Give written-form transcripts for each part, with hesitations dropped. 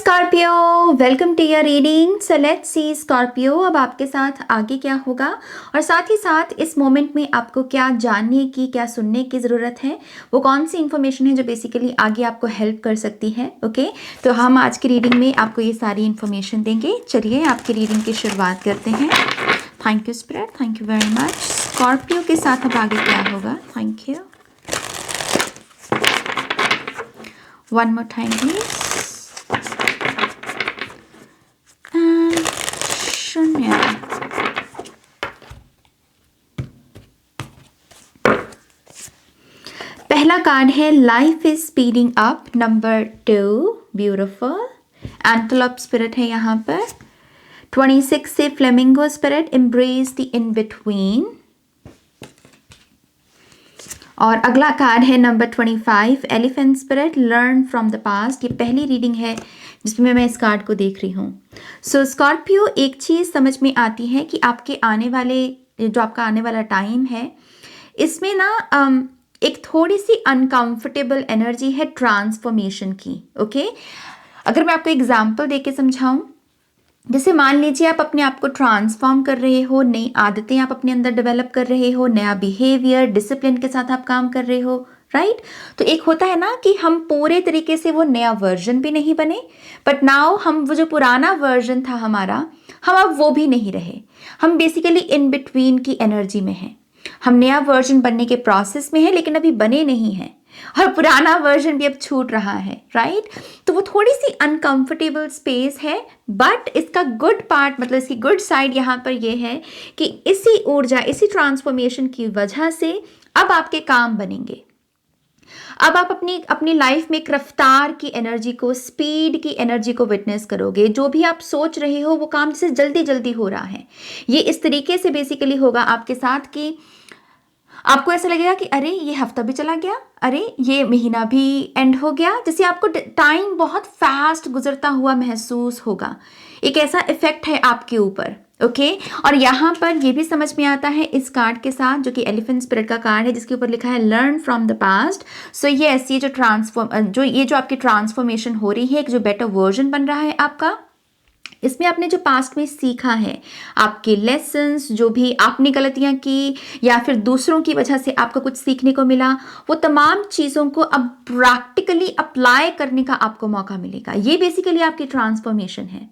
Scorpio, welcome to your reading. So let's see Scorpio, अब आपके साथ आगे क्या होगा और साथ ही साथ इस मोमेंट में आपको क्या जानने की, क्या सुनने की ज़रूरत है, वो कौन सी इन्फॉर्मेशन है जो बेसिकली आगे आपको हेल्प कर सकती है। ओके, तो हम आज की रीडिंग में आपको ये सारी इन्फॉर्मेशन देंगे। चलिए आपकी रीडिंग की शुरुआत करते हैं। Thank you spirit, thank you very much. Scorpio के साथ अब आगे क्या होगा? Thank you. One more time please. शून्य। पहला कार्ड है life is speeding up, number 2, beautiful. Antelope spirit है यहाँ पर। 26 से flamingo spirit, embrace the in between. और अगला कार्ड है number 25, elephant spirit, learn from the past. ये पहली रीडिंग है जिसमें मैं इस कार्ड को देख रही हूँ। सो स्कॉर्पियो, एक चीज़ समझ में आती है कि आपके आने वाले, जो आपका आने वाला टाइम है, इसमें ना एक थोड़ी सी अनकंफर्टेबल एनर्जी है ट्रांसफॉर्मेशन की। ओके, अगर मैं आपको एग्जांपल देके समझाऊं, जैसे मान लीजिए आप अपने आप को ट्रांसफॉर्म कर रहे हो, नई आदतें आप अपने अंदर डेवलप कर रहे हो, नया बिहेवियर, डिसिप्लिन के साथ आप काम कर रहे हो, राइट। तो एक होता है ना कि हम पूरे तरीके से वो नया वर्जन भी नहीं बने, बट नाउ हम वो जो पुराना वर्जन था हमारा, हम अब वो भी नहीं रहे। हम बेसिकली इन बिटवीन की एनर्जी में हैं। हम नया वर्जन बनने के प्रोसेस में है लेकिन अभी बने नहीं हैं, और पुराना वर्जन भी अब छूट रहा है, राइट। तो वो थोड़ी सी अनकंफर्टेबल स्पेस है, बट इसका गुड पार्ट, मतलब इसकी गुड साइड यहाँ पर ये है कि इसी ऊर्जा, इसी ट्रांसफॉर्मेशन की वजह से अब आपके काम बनेंगे। अब आप अपनी अपनी लाइफ में एक रफ्तार की एनर्जी को, स्पीड की एनर्जी को विटनेस करोगे। जो भी आप सोच रहे हो वो काम जैसे जल्दी जल्दी हो रहा है। ये इस तरीके से बेसिकली होगा आपके साथ कि आपको ऐसा लगेगा कि अरे ये हफ्ता भी चला गया, अरे ये महीना भी एंड हो गया, जैसे आपको टाइम बहुत फास्ट गुजरता हुआ महसूस होगा। एक ऐसा इफेक्ट है आपके ऊपर। ओके, और यहाँ पर ये भी समझ में आता है इस कार्ड के साथ, जो कि एलिफेंट स्पिरिट का कार्ड है, जिसके ऊपर लिखा है learn from the past. So yes, ये जो आपकी ट्रांसफॉर्मेशन हो रही है, एक जो बेटर वर्जन बन रहा है आपका, इसमें आपने जो पास्ट में सीखा है, आपके लेसन्स, जो भी आपने गलतियां की या फिर दूसरों की वजह से आपको कुछ सीखने को मिला, वो तमाम चीज़ों को अब प्रैक्टिकली अप्लाई करने का आपको मौका मिलेगा। ये बेसिकली आपकी ट्रांसफॉर्मेशन है।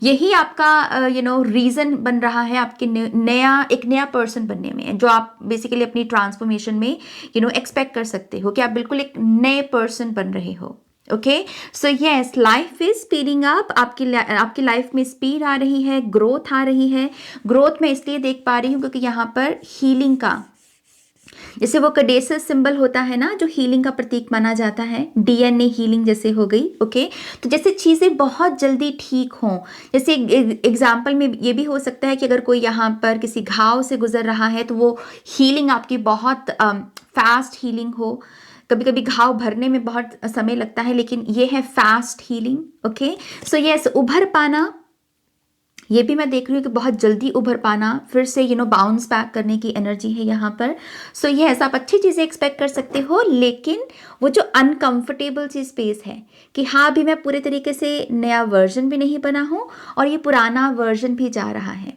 यही आपका रीज़न बन रहा है आपके एक नया पर्सन बनने में, जो आप बेसिकली अपनी ट्रांसफॉर्मेशन में एक्सपेक्ट कर सकते हो कि आप बिल्कुल एक नए पर्सन बन रहे हो। Okay, so yes, life is speeding up. आपकी लाइफ में स्पीड आ रही है, ग्रोथ आ रही है। ग्रोथ मैं इसलिए देख पा रही हूँ क्योंकि यहाँ पर हीलिंग का, जैसे वो कडेसिस सिंबल होता है ना, जो हीलिंग का प्रतीक माना जाता है, डीएनए हीलिंग जैसे हो गई। ओके, तो जैसे चीज़ें बहुत जल्दी ठीक हों, जैसे एग्जाम्पल में ये भी हो सकता है कि अगर कोई यहाँ पर किसी घाव से गुजर रहा है तो वो हीलिंग आपकी बहुत फास्ट हीलिंग हो। कभी कभी घाव भरने में बहुत समय लगता है, लेकिन ये है fast healing. Okay, so yes, उभर पाना, ये भी मैं देख रही हूँ कि बहुत जल्दी उभर पाना, फिर से बाउंस बैक करने की एनर्जी है यहाँ पर। सो यस, आप अच्छी चीज़ें एक्सपेक्ट कर सकते हो, लेकिन वो जो अनकंफर्टेबल सी स्पेस है कि हाँ, अभी मैं पूरे तरीके से नया वर्जन भी नहीं बना हूँ और ये पुराना वर्जन भी जा रहा है,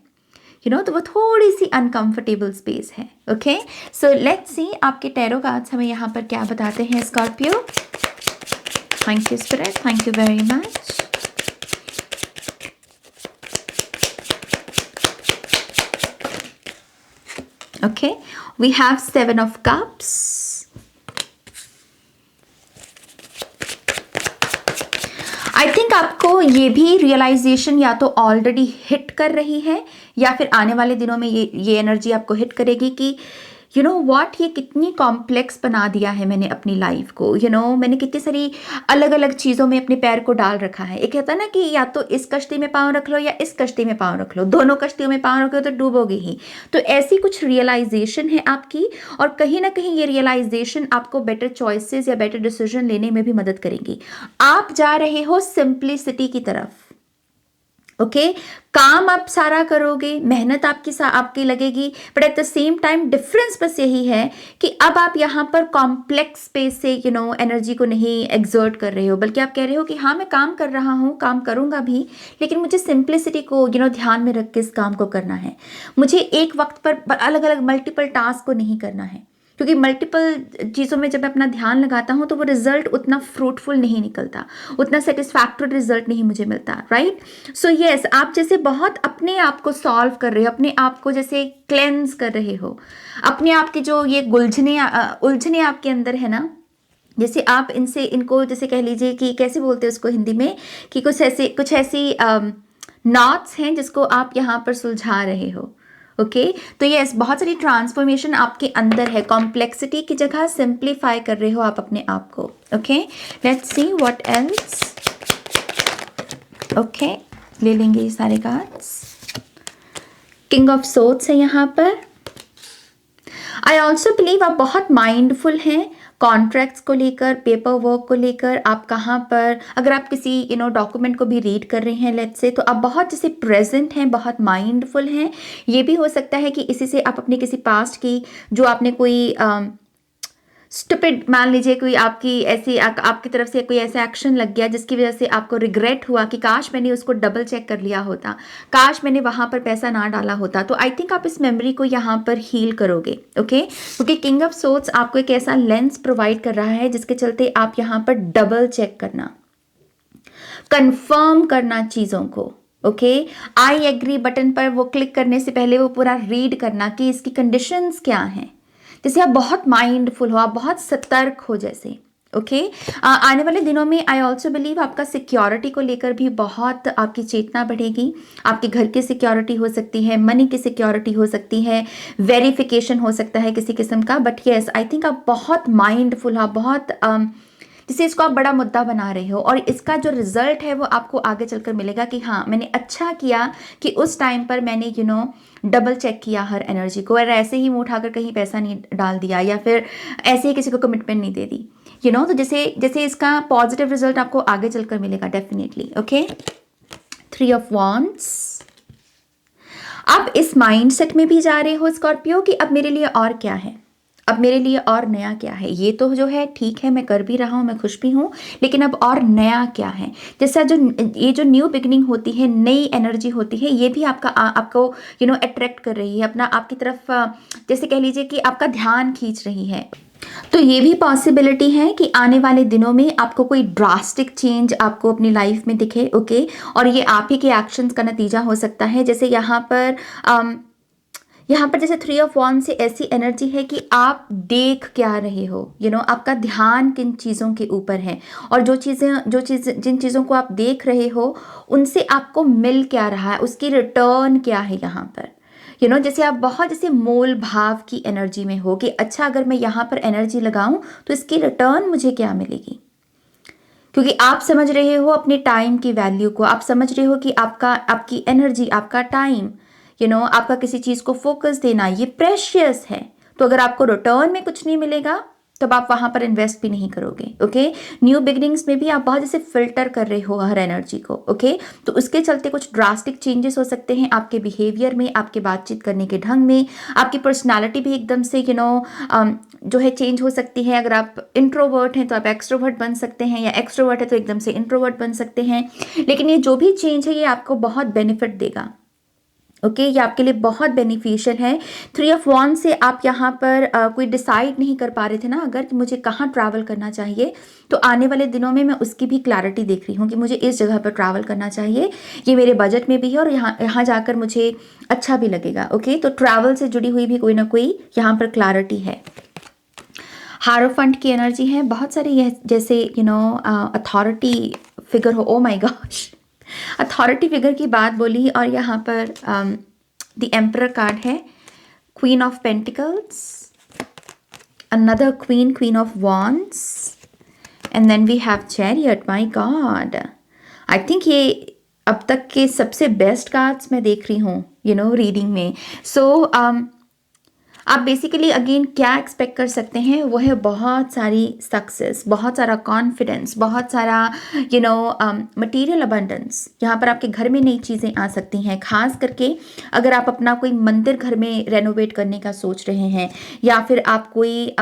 तो वो थोड़ी सी अनकंफर्टेबल स्पेस है। ओके, सो लेट्स सी आपके टैरो कार्ड्स हमें यहाँ पर क्या बताते हैं Scorpio. Thank you spirit, thank you very much. Okay, we have 7 of Cups. I think आपको ये भी रियलाइजेशन या तो ऑलरेडी हिट कर रही है या फिर आने वाले दिनों में ये एनर्जी आपको हिट करेगी कि व्हाट, ये कितनी कॉम्प्लेक्स बना दिया है मैंने अपनी लाइफ को। मैंने कितनी सारी अलग अलग चीज़ों में अपने पैर को डाल रखा है। एक कहता है ना कि या तो इस कश्ती में पाँव रख लो या इस कश्ती में पाँव रख लो, दोनों कश्तियों में पाँव रखो तो डूबोगे ही। तो ऐसी कुछ रियलाइजेशन है आपकी, और कहीं ना कहीं ये रियलाइजेशन आपको बेटर चॉइसेस या बेटर डिसीजन लेने में भी मदद करेगी। आप जा रहे हो सिंप्लिसिटी की तरफ। ओके काम आप सारा करोगे, मेहनत आपकी लगेगी, but at the same time difference बस यही है कि अब आप यहाँ पर कॉम्प्लेक्स स्पेस से एनर्जी को नहीं एक्सर्ट कर रहे हो, बल्कि आप कह रहे हो कि हाँ मैं काम कर रहा हूँ, काम करूँगा भी, लेकिन मुझे सिंप्लिसिटी को ध्यान में रख के इस काम को करना है। मुझे एक वक्त पर अलग अलग मल्टीपल टास्क को नहीं करना है, क्योंकि मल्टीपल चीज़ों में जब मैं अपना ध्यान लगाता हूँ तो वो रिजल्ट उतना फ्रूटफुल नहीं निकलता, उतना सेटिस्फैक्टरी रिजल्ट नहीं मुझे मिलता, राइट। सो यस, आप जैसे बहुत अपने आप को सॉल्व कर रहे हो, अपने आप को जैसे क्लेंस कर रहे हो, अपने आप की जो ये उलझने आपके अंदर है ना, जैसे आप इनको जैसे कह लीजिए कि कैसे बोलते हैं उसको हिंदी में, कि कुछ ऐसी नॉट्स हैं जिसको आप यहाँ पर सुलझा रहे हो। ओके तो यस, बहुत सारी ट्रांसफॉर्मेशन आपके अंदर है, कॉम्प्लेक्सिटी की जगह सिंप्लीफाई कर रहे हो आप अपने आप को। Okay let's see what else. Okay ले लेंगे ये सारे कार्ड्स। किंग ऑफ सोर्ड्स है यहाँ पर। आई ऑल्सो बिलीव आप बहुत माइंडफुल हैं कॉन्ट्रैक्ट्स को लेकर, पेपर वर्क को लेकर। आप कहाँ पर, अगर आप किसी डॉक्यूमेंट को भी रीड कर रहे हैं लेट्स से, तो आप बहुत जैसे प्रेजेंट हैं, बहुत माइंडफुल हैं। ये भी हो सकता है कि इसी से आप अपने किसी पास्ट की जो आपने कोई स्टूपिड, मान लीजिए कोई आपकी ऐसी आपकी तरफ से कोई ऐसा एक्शन लग गया जिसकी वजह से आपको रिग्रेट हुआ कि काश मैंने उसको डबल चेक कर लिया होता, काश मैंने वहां पर पैसा ना डाला होता, तो आई थिंक आप इस मेमोरी को यहाँ पर हील करोगे। ओके क्योंकि किंग ऑफ सोर्ड्स आपको एक ऐसा लेंस प्रोवाइड कर रहा है जिसके चलते आप यहाँ पर डबल चेक करना, कंफर्म करना चीज़ों को। ओके आई एग्री बटन पर वो क्लिक करने से पहले वो पूरा रीड करना कि इसकी कंडीशंस क्या हैं, जैसे आप बहुत माइंडफुल हो, आप बहुत सतर्क हो जैसे। ओके आने वाले दिनों में आई ऑल्सो बिलीव आपका सिक्योरिटी को लेकर भी बहुत आपकी चेतना बढ़ेगी। आपके घर की सिक्योरिटी हो सकती है, मनी की सिक्योरिटी हो सकती है, वेरिफिकेशन हो सकता है किसी किस्म का, बट येस आई थिंक आप बहुत माइंडफुल हो, आप बहुत जिसे इसको आप बड़ा मुद्दा बना रहे हो, और इसका जो रिजल्ट है वो आपको आगे चलकर मिलेगा कि हाँ मैंने अच्छा किया कि उस टाइम पर मैंने डबल चेक किया हर एनर्जी को, और ऐसे ही मुंह उठाकर कहीं पैसा नहीं डाल दिया, या फिर ऐसे ही किसी को कमिटमेंट नहीं दे दी, तो जैसे इसका पॉजिटिव रिजल्ट आपको आगे चलकर मिलेगा डेफिनेटली। Okay 3 of wands. आप इस माइंडसेट में भी जा रहे हो स्कॉर्पियो कि अब मेरे लिए और क्या है, अब मेरे लिए और नया क्या है। ये तो जो है ठीक है, मैं कर भी रहा हूँ, मैं खुश भी हूँ, लेकिन अब और नया क्या है। जैसा ये जो न्यू बिगनिंग होती है, नई एनर्जी होती है, ये भी आपको अट्रैक्ट कर रही है अपना आपकी तरफ, जैसे कह लीजिए कि आपका ध्यान खींच रही है। तो ये भी पॉसिबिलिटी है कि आने वाले दिनों में आपको कोई ड्रास्टिक चेंज आपको अपनी लाइफ में दिखे। ओके और ये आप ही के एक्शंस का नतीजा हो सकता है। जैसे यहाँ पर जैसे 3 ऑफ वॉन्ड्स से ऐसी एनर्जी है कि आप देख क्या रहे हो, आपका ध्यान किन चीज़ों के ऊपर है, और जिन चीज़ों को आप देख रहे हो उनसे आपको मिल क्या रहा है, उसकी रिटर्न क्या है यहाँ पर। जैसे आप बहुत जैसे मोल भाव की एनर्जी में हो कि अच्छा अगर मैं यहाँ पर एनर्जी लगाऊं तो इसकी रिटर्न मुझे क्या मिलेगी, क्योंकि आप समझ रहे हो अपने टाइम की वैल्यू को, आप समझ रहे हो कि आपकी एनर्जी, आपका टाइम, आपका किसी चीज़ को फोकस देना ये प्रेशियस है। तो अगर आपको रिटर्न में कुछ नहीं मिलेगा तब आप वहाँ पर इन्वेस्ट भी नहीं करोगे। ओके न्यू बिगनिंग्स में भी आप बहुत जैसे फिल्टर कर रहे हो हर एनर्जी को। ओके तो उसके चलते कुछ ड्रास्टिक चेंजेस हो सकते हैं आपके बिहेवियर में, आपके बातचीत करने के ढंग में, आपकी पर्सनालिटी भी एकदम से जो है चेंज हो सकती है। अगर आप इंट्रोवर्ट हैं तो आप एक्सट्रोवर्ट बन सकते हैं, या एक्सट्रोवर्ट है तो एकदम से इंट्रोवर्ट बन सकते हैं। लेकिन ये जो भी चेंज है ये आपको बहुत बेनिफिट देगा। ओके ये आपके लिए बहुत बेनिफिशियल है। 3 ऑफ वॉन्ड्स से आप यहाँ पर कोई डिसाइड नहीं कर पा रहे थे ना अगर कि मुझे कहाँ ट्रैवल करना चाहिए, तो आने वाले दिनों में मैं उसकी भी क्लैरिटी देख रही हूँ कि मुझे इस जगह पर ट्रैवल करना चाहिए, ये मेरे बजट में भी है और यहाँ जाकर मुझे अच्छा भी लगेगा। ओके तो ट्रैवल से जुड़ी हुई भी कोई ना कोई यहाँ पर क्लैरिटी है। हारोफंट की एनर्जी है बहुत सारी, यह जैसे अथॉरिटी फिगर हो। Oh my gosh authority figure की बात बोली, और यहाँ पर द एम्परर कार्ड है, queen of pentacles, another queen of wands, and then we have chariot. My god I think ये अब तक के सबसे बेस्ट कार्ड्स मैं देख रही हूँ रीडिंग में। सो आप बेसिकली अगेन क्या एक्सपेक्ट कर सकते हैं, वो है बहुत सारी सक्सेस, बहुत सारा कॉन्फिडेंस, बहुत सारा मटेरियल अबंडेंस। यहाँ पर आपके घर में नई चीज़ें आ सकती हैं, खास करके अगर आप अपना कोई मंदिर घर में रेनोवेट करने का सोच रहे हैं, या फिर आप कोई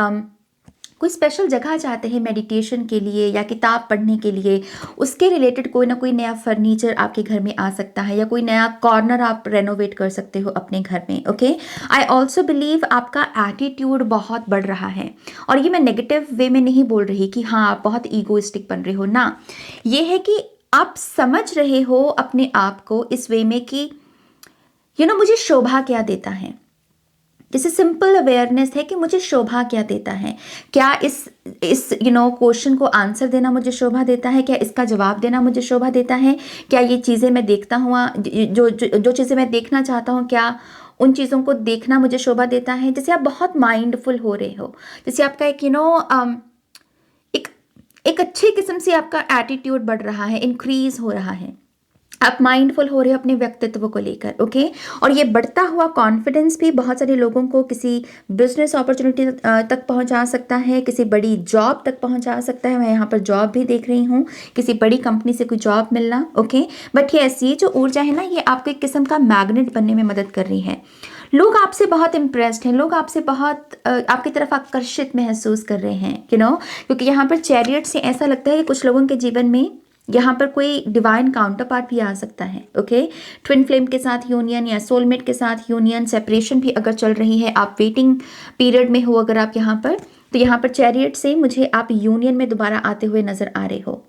स्पेशल जगह चाहते हैं मेडिटेशन के लिए या किताब पढ़ने के लिए, उसके रिलेटेड कोई ना कोई नया फर्नीचर आपके घर में आ सकता है, या कोई नया कॉर्नर आप रेनोवेट कर सकते हो अपने घर में। ओके, आई ऑल्सो बिलीव आपका एटीट्यूड बहुत बढ़ रहा है, और ये मैं नेगेटिव वे में नहीं बोल रही कि हाँ आप बहुत ईगोइस्टिक बन रहे हो ना, ये है कि आप समझ रहे हो अपने आप को इस वे में कि मुझे शोभा क्या देता है। जैसे सिंपल अवेयरनेस है कि मुझे शोभा क्या देता है, क्या इस क्वेश्चन को आंसर देना मुझे शोभा देता है, क्या इसका जवाब देना मुझे शोभा देता है, क्या ये चीज़ें मैं देखता हुआ जो चीज़ें मैं देखना चाहता हूँ, क्या उन चीज़ों को देखना मुझे शोभा देता है। जैसे आप बहुत माइंडफुल हो रहे हो, जैसे आपका एक एक अच्छे किस्म से आपका एटीट्यूड बढ़ रहा है, इंक्रीज हो रहा है, आप माइंडफुल हो रहे हो अपने व्यक्तित्व को लेकर। ओके, और ये बढ़ता हुआ कॉन्फिडेंस भी बहुत सारे लोगों को किसी बिजनेस अपॉर्चुनिटी तक पहुंचा सकता है, किसी बड़ी जॉब तक पहुंचा सकता है। मैं यहाँ पर जॉब भी देख रही हूँ, किसी बड़ी कंपनी से कोई जॉब मिलना। ओके, बट यस, ये जो ऊर्जा है ना, ये आपको एक किस्म का मैग्नेट बनने में मदद कर रही है। लोग आपसे बहुत इम्प्रेस्ड हैं, लोग आपसे बहुत आपकी तरफ आकर्षित महसूस कर रहे हैं, क्योंकि यहाँ पर चैरियट से ऐसा लगता है कि कुछ लोगों के जीवन में यहाँ पर कोई डिवाइन काउंटर पार्ट भी आ सकता है। ओके, ट्विन फ्लेम के साथ यूनियन या सोलमेट के साथ यूनियन, सेपरेशन भी अगर चल रही है, आप वेटिंग पीरियड में हो अगर आप यहाँ पर, तो यहाँ पर चैरियट से मुझे आप यूनियन में दोबारा आते हुए नजर आ रहे हो।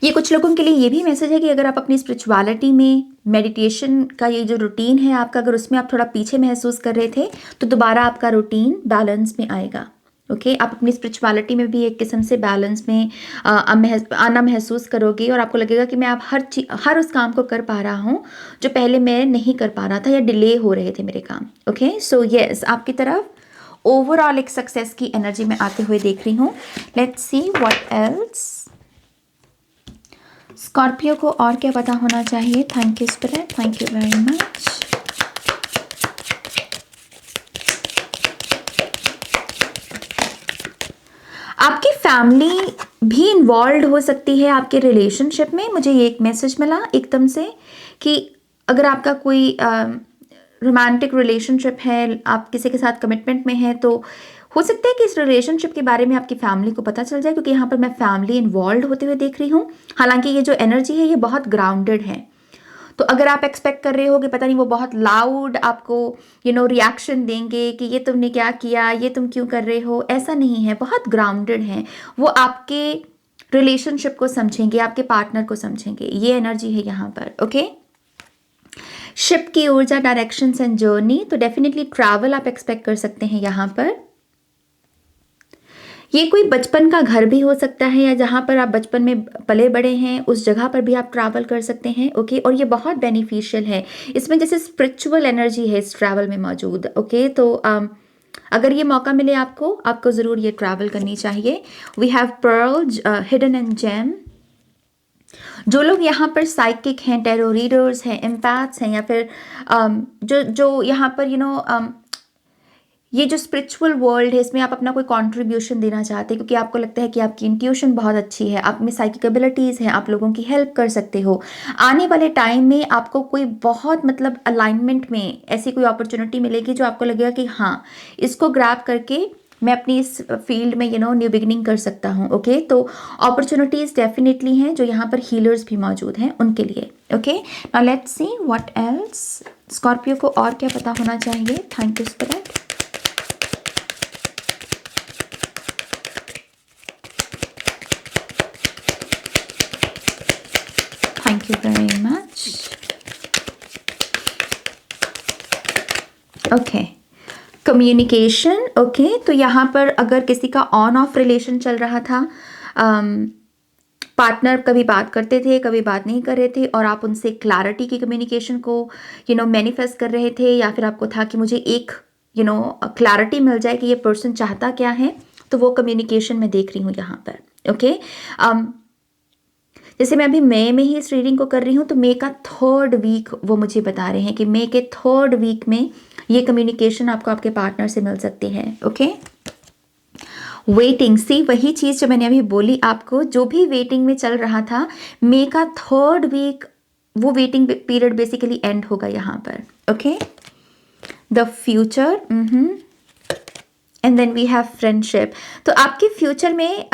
ये कुछ लोगों के लिए ये भी मैसेज है कि अगर आप अपनी स्पिरिचुअलिटी में मेडिटेशन का ये जो रूटीन है आपका, अगर उसमें आप थोड़ा पीछे महसूस कर रहे थे, तो दोबारा आपका रूटीन बैलेंस में आएगा। ओके, आप अपनी स्पिरिचुअलिटी में भी एक किस्म से बैलेंस में आना महसूस करोगे, और आपको लगेगा कि मैं अब हर उस काम को कर पा रहा हूँ जो पहले मैं नहीं कर पा रहा था या डिले हो रहे थे मेरे काम। ओके, सो यस, आपकी तरफ ओवरऑल एक सक्सेस की एनर्जी में आते हुए देख रही हूँ। Let's see what else. Scorpio को और क्या पता होना चाहिए? Thank you spirit, thank you very much. आपकी फैमिली भी इन्वॉल्व हो सकती है आपके रिलेशनशिप में। मुझे ये एक मैसेज मिला एकदम से कि अगर आपका कोई रोमांटिक रिलेशनशिप है, आप किसी के साथ कमिटमेंट में हैं, तो हो सकता है कि इस रिलेशनशिप के बारे में आपकी फैमिली को पता चल जाए, क्योंकि यहाँ पर मैं फैमिली इन्वॉल्व होते हुए देख रही हूँ। हालांकि ये जो एनर्जी है ये बहुत ग्राउंडेड है, तो अगर आप एक्सपेक्ट कर रहे हो कि पता नहीं वो बहुत लाउड आपको रिएक्शन देंगे कि ये तुमने क्या किया, ये तुम क्यों कर रहे हो, ऐसा नहीं है। बहुत ग्राउंडेड है वो, आपके रिलेशनशिप को समझेंगे, आपके पार्टनर को समझेंगे। ये एनर्जी है यहाँ पर। ओके, शिप की ऊर्जा, डायरेक्शंस एंड जर्नी, तो डेफिनेटली ट्रैवल आप एक्सपेक्ट कर सकते हैं यहाँ पर। ये कोई बचपन का घर भी हो सकता है, या जहाँ पर आप बचपन में पले बड़े हैं उस जगह पर भी आप ट्रैवल कर सकते हैं। ओके, और ये बहुत बेनिफिशियल है, इसमें जैसे स्पिरिचुअल एनर्जी है इस ट्रैवल में मौजूद। ओके, तो अगर ये मौका मिले आपको ज़रूर ये ट्रैवल करनी चाहिए। We have pearl, hidden and gem. जो लोग यहाँ पर साइकिक हैं, टैरो रीडर्स हैं, एम्पैथ्स हैं, या फिर जो यहाँ पर ये जो स्पिरिचुअल वर्ल्ड है, इसमें आप अपना कोई कंट्रीब्यूशन देना चाहते हैं, क्योंकि आपको लगता है कि आपकी इंट्यूशन बहुत अच्छी है, आप में साइकिक एबिलिटीज़ हैं, आप लोगों की हेल्प कर सकते हो। आने वाले टाइम में आपको कोई बहुत अलाइनमेंट में ऐसी कोई अपॉर्चुनिटी मिलेगी जो आपको लगेगा कि हाँ, इसको ग्रैब करके मैं अपनी इस फील्ड में न्यू बिगिनिंग कर सकता हूँ। ओके, तो अपॉर्चुनिटीज़ डेफिनेटली हैं, जो यहाँ पर हीलर्स भी मौजूद हैं उनके लिए। Okay, now let's see what else. Scorpio को और क्या पता होना चाहिए? Thank you spirit. Thank you very much. Okay. Communication. Okay, तो यहाँ पर अगर किसी का ऑन ऑफ रिलेशन चल रहा था, पार्टनर कभी बात करते थे, कभी बात नहीं कर रहे थे, और आप उनसे क्लैरिटी की कम्युनिकेशन को मैनिफेस्ट कर रहे थे, या फिर आपको था कि मुझे एक क्लैरिटी मिल जाए कि ये पर्सन चाहता क्या है, तो वो कम्युनिकेशन में देख रही हूँ यहाँ पर। ओके, जैसे मैं अभी मई में ही इस रीडिंग को कर रही हूँ, तो मई का 3rd वीक वो मुझे बता रहे हैं कि मई के 3rd वीक में ये कम्युनिकेशन आपको आपके पार्टनर से मिल सकती है। ओके, वेटिंग, सी वही चीज़ जो मैंने अभी बोली आपको, जो भी वेटिंग में चल रहा था, मई का 3rd वीक वो वेटिंग पीरियड बेसिकली एंड होगा यहाँ पर। Okay, the future and then we have friendship. तो आपके फ्यूचर में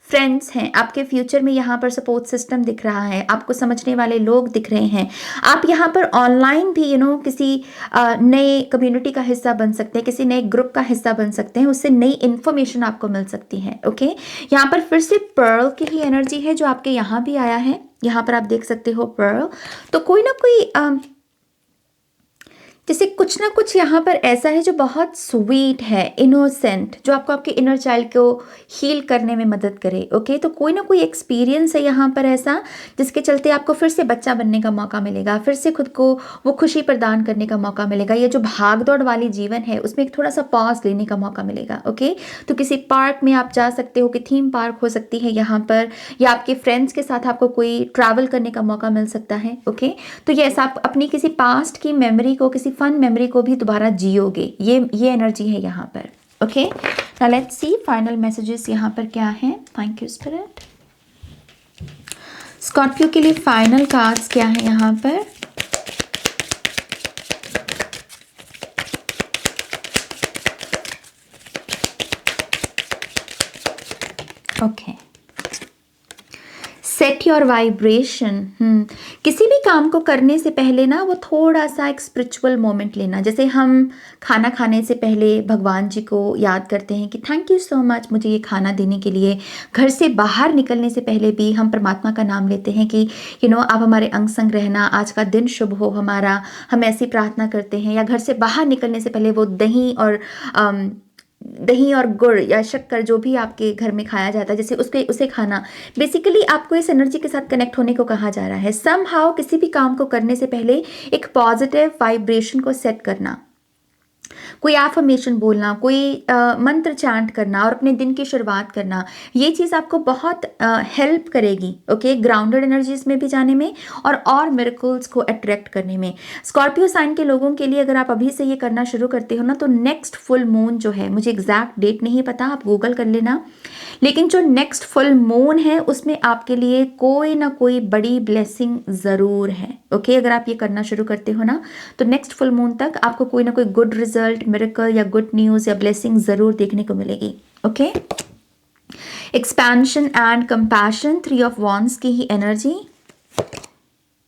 फ्रेंड्स हैं, आपके फ्यूचर में यहाँ पर सपोर्ट सिस्टम दिख रहा है, आपको समझने वाले लोग दिख रहे हैं। आप यहाँ पर ऑनलाइन भी किसी नए कम्युनिटी का हिस्सा बन सकते हैं, किसी नए ग्रुप का हिस्सा बन सकते हैं, उससे नई इन्फॉर्मेशन आपको मिल सकती है। ओके, यहाँ पर फिर से पर्ल की ही एनर्जी है जो आपके यहाँ भी आया है, यहाँ पर आप देख सकते हो पर्ल। तो कोई ना कोई जैसे कुछ ना कुछ यहाँ पर ऐसा है जो बहुत स्वीट है, इनोसेंट, जो आपको आपके इनर चाइल्ड को हील करने में मदद करे। ओके, तो कोई ना कोई एक्सपीरियंस है यहाँ पर ऐसा जिसके चलते आपको फिर से बच्चा बनने का मौका मिलेगा, फिर से खुद को वो खुशी प्रदान करने का मौका मिलेगा। ये जो भाग दौड़ वाली जीवन है उसमें एक थोड़ा सा पॉज लेने का मौका मिलेगा। ओके, तो किसी पार्क में आप जा सकते हो, कि थीम पार्क हो सकती है यहाँ पर, या आपके फ्रेंड्स के साथ आपको कोई ट्रैवल करने का मौका मिल सकता है। ओके, तो यस, आप अपनी किसी पास्ट की मेमोरी को, किसी फन मेमोरी को भी दोबारा जियोगे, ये एनर्जी है यहाँ पर। Okay, now let's see final messages यहाँ पर क्या है। Thank you spirit. स्कॉर्पियो के लिए फाइनल कार्ड्स क्या है यहाँ पर। Okay, set your vibration. किसी भी काम को करने से पहले ना वो थोड़ा सा एक स्पिरिचुअल मोमेंट लेना, जैसे हम खाना खाने से पहले भगवान जी को याद करते हैं कि थैंक यू सो मच मुझे ये खाना देने के लिए। घर से बाहर निकलने से पहले भी हम परमात्मा का नाम लेते हैं कि आप हमारे अंग संग रहना, आज का दिन शुभ हो हमारा, हम ऐसी प्रार्थना करते हैं। या घर से बाहर निकलने से पहले वो दही और गुड़ या शक्कर जो भी आपके घर में खाया जाता है, जैसे उसे खाना, बेसिकली आपको इस एनर्जी के साथ कनेक्ट होने को कहा जा रहा है। समहाउ किसी भी काम को करने से पहले एक पॉजिटिव वाइब्रेशन को सेट करना, कोई एफर्मेशन बोलना, कोई मंत्र चैंट करना और अपने दिन की शुरुआत करना, ये चीज़ आपको बहुत हेल्प करेगी। ओके, ग्राउंडेड एनर्जीज में भी जाने में और मिरेकल्स को अट्रैक्ट करने में। स्कॉर्पियो साइन के लोगों के लिए अगर आप अभी से ये करना शुरू करते हो ना, तो नेक्स्ट फुल मून जो है, मुझे एग्जैक्ट डेट नहीं पता, आप गूगल कर लेना, लेकिन जो नेक्स्ट फुल मून है उसमें आपके लिए कोई ना कोई बड़ी ब्लेसिंग ज़रूर है। ओके, अगर आप ये करना शुरू करते हो ना, तो नेक्स्ट फुल मून तक आपको कोई ना कोई गुड रिजल्ट, मिरेकल या गुड न्यूज़ या ब्लेसिंग ज़रूर देखने को मिलेगी। Okay, expansion and compassion, 3 of wands की ही एनर्जी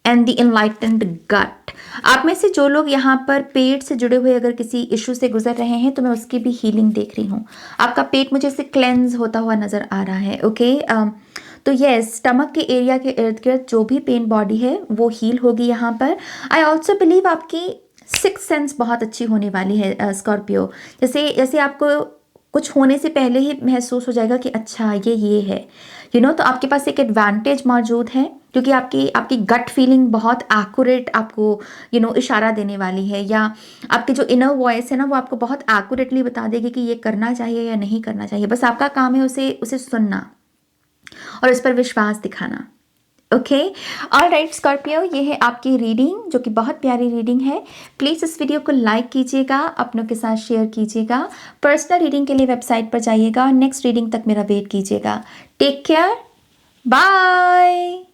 एंड द इनलाइटेंड गट। आप में से जो लोग यहाँ पर पेट से जुड़े हुए अगर किसी इशू से गुजर रहे हैं, तो मैं उसकी भी हीलिंग देख रही हूँ। आपका पेट मुझे से क्लेंज होता हुआ नज़र आ रहा है। ओके, तो यस, स्टमक के एरिया के इर्द गिर्द जो भी पेन बॉडी है वो हील होगी यहाँ पर। आई ऑल्सो बिलीव आपकी सिक्स सेंस बहुत अच्छी होने वाली है स्कॉर्पियो। जैसे आपको कुछ होने से पहले ही महसूस हो जाएगा कि अच्छा ये है, तो आपके पास एक एडवांटेज मौजूद है, क्योंकि आपकी गट फीलिंग बहुत एक्यूरेट आपको इशारा देने वाली है, या आपकी जो इनर वॉइस है ना, वो आपको बहुत एक्यूरेटली बता देगी कि ये करना चाहिए या नहीं करना चाहिए। बस आपका काम है उसे सुनना और इस पर विश्वास दिखाना। ओके, ऑल राइट स्कॉर्पियो, ये है आपकी रीडिंग जो कि बहुत प्यारी रीडिंग है। प्लीज़ इस वीडियो को लाइक कीजिएगा, अपनों के साथ शेयर कीजिएगा। पर्सनल रीडिंग के लिए वेबसाइट पर जाइएगा और नेक्स्ट रीडिंग तक मेरा वेट कीजिएगा। Take care, bye.